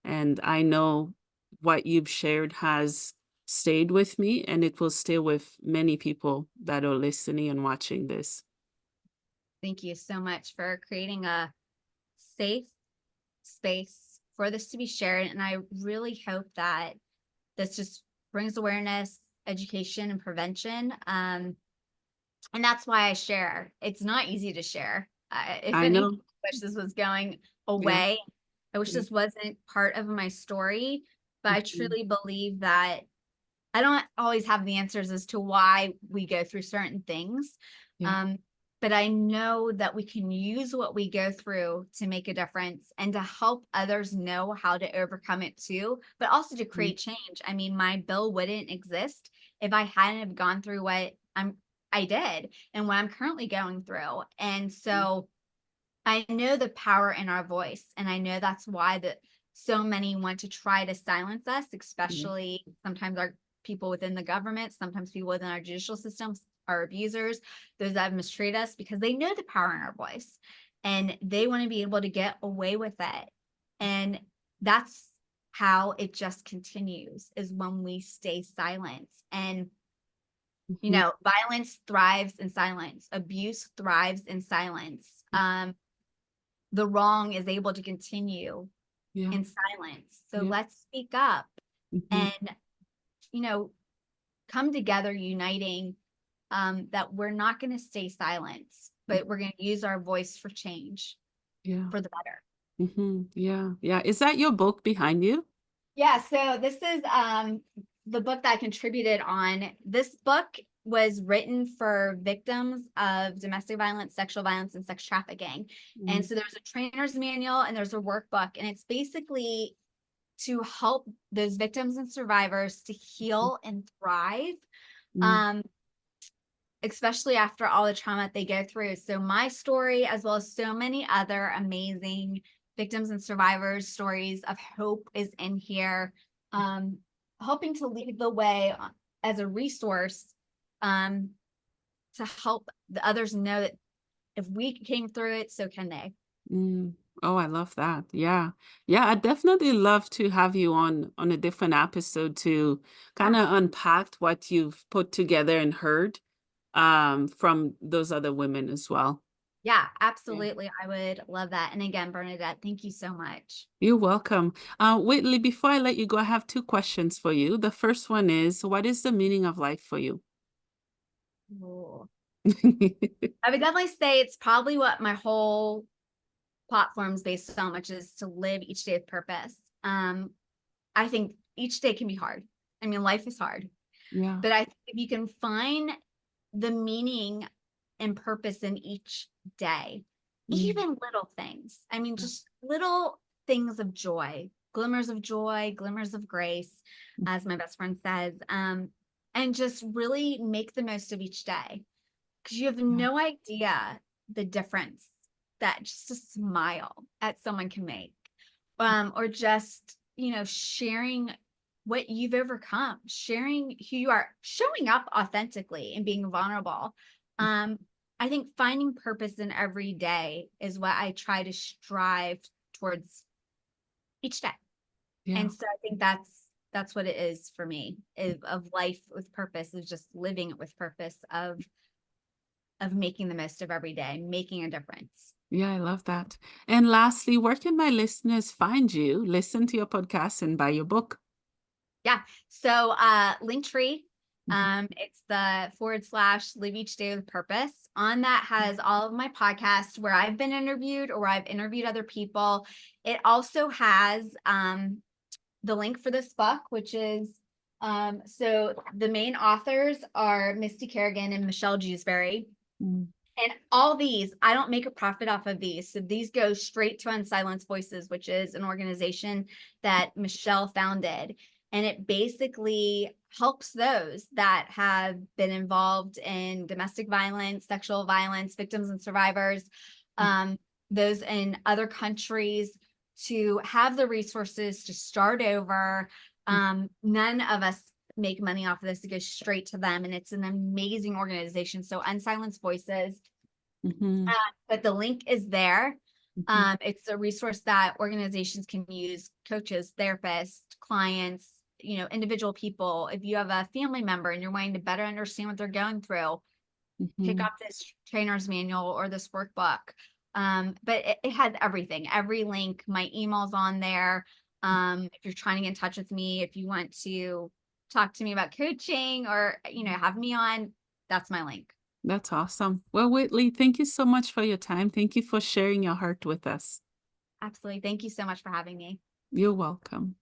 S1: And I know what you've shared has stayed with me, and it will stay with many people that are listening and watching this.
S2: Thank you so much for creating a safe space for this to be shared. And I really hope that this just brings awareness, education, and prevention. And that's why I share. It's not easy to share. If
S1: I
S2: anything,
S1: know.
S2: I wish this was going
S1: Yeah.
S2: away. I wish this wasn't part of my story, but I truly believe that I don't always have the answers as to why we go through certain things.
S1: Yeah.
S2: But I know that we can use what we go through to make a difference and to help others know how to overcome it too, but also to create change. I mean, my bill wouldn't exist if I hadn't have gone through what I did and what I'm currently going through. And so I know the power in our voice, and I know that's why so many want to try to silence us, especially sometimes our people within the government, sometimes people within our judicial systems, our abusers, those that mistreat us, because they know the power in our voice and they want to be able to get away with it. And that's how it just continues, is when we stay silent. And you know, violence thrives in silence, abuse thrives in silence. The wrong is able to continue in silence. So let's speak up and, you know, come together uniting, that we're not going to stay silent, but we're going to use our voice for change, for the better.
S1: Yeah. Is that your book behind you?
S2: Yeah. So this is the book that I contributed on. This book was written for victims of domestic violence, sexual violence, and sex trafficking. And so there's a trainer's manual and there's a workbook, and it's basically to help those victims and survivors to heal and thrive, especially after all the trauma they go through. So my story, as well as so many other amazing victims and survivors stories of hope, is in here, helping to lead the way as a resource, to help the others know that if we came through it, so can they.
S1: Oh, I love that. Yeah. Yeah, I'd definitely love to have you on a different episode to kind
S2: Yeah,
S1: of unpack what you've put together and heard from those other women as well.
S2: yeah,
S1: Yeah.
S2: absolutely. I would love that. And again, Bernadette, thank you so much.
S1: You're welcome. Whitley, before I let you go, I have two questions for you. The first one is, what is the meaning of life for you?
S2: Ooh. I would definitely say it's probably what my whole platform's based on, which is to live each day with purpose. I think each day can be hard. I mean, life is hard,
S1: Yeah.
S2: but I think if you can find the meaning and purpose in each day,
S1: Mm.
S2: even little things. I mean, just little things of joy, glimmers of grace, as my best friend says, and just really make the most of each day, because you have
S1: Yeah.
S2: no idea the difference that just a smile at someone can make, or just, sharing what you've overcome, sharing who you are, showing up authentically and being vulnerable. um I think finding purpose in every day is what I try to strive towards each day.
S1: Yeah.
S2: And so I think that's what it is for me, of life with purpose, is just living it with purpose, of making the most of every day, making a difference.
S1: Yeah, I love that. And lastly, where can my listeners find you, listen to your podcast, and buy your book?
S2: Yeah. So Linktree,
S1: Mhm.
S2: it's the / live each day with purpose. On that has all of my podcasts where I've been interviewed or where I've interviewed other people. It also has the link for this book, which is so the main authors are Misty Kerrigan and Michelle Jewsbury.
S1: Mm.
S2: And all these, I don't make a profit off of these. So these go straight to Unsilenced Voices, which is an organization that Michelle founded. And it basically helps those that have been involved in domestic violence, sexual violence, victims and survivors, those in other countries, to have the resources to start over. None of us make money off of this. It goes straight to them, and it's an amazing organization. So Unsilenced Voices,
S1: Mhm.
S2: but the link is there.
S1: Mhm.
S2: It's a resource that organizations can use, coaches, therapists, clients, individual people. If you have a family member and you're wanting to better understand what they're going through, pick
S1: Mhm.
S2: up this trainer's manual or this workbook. But it has everything, every link. My email's on there. If you're trying to get in touch with me, if you want to talk to me about coaching, or have me on, that's my link.
S1: That's awesome. Well, Whitley, thank you so much for your time. Thank you for sharing your heart with us.
S2: Absolutely. Thank you so much for having me.
S1: You're welcome.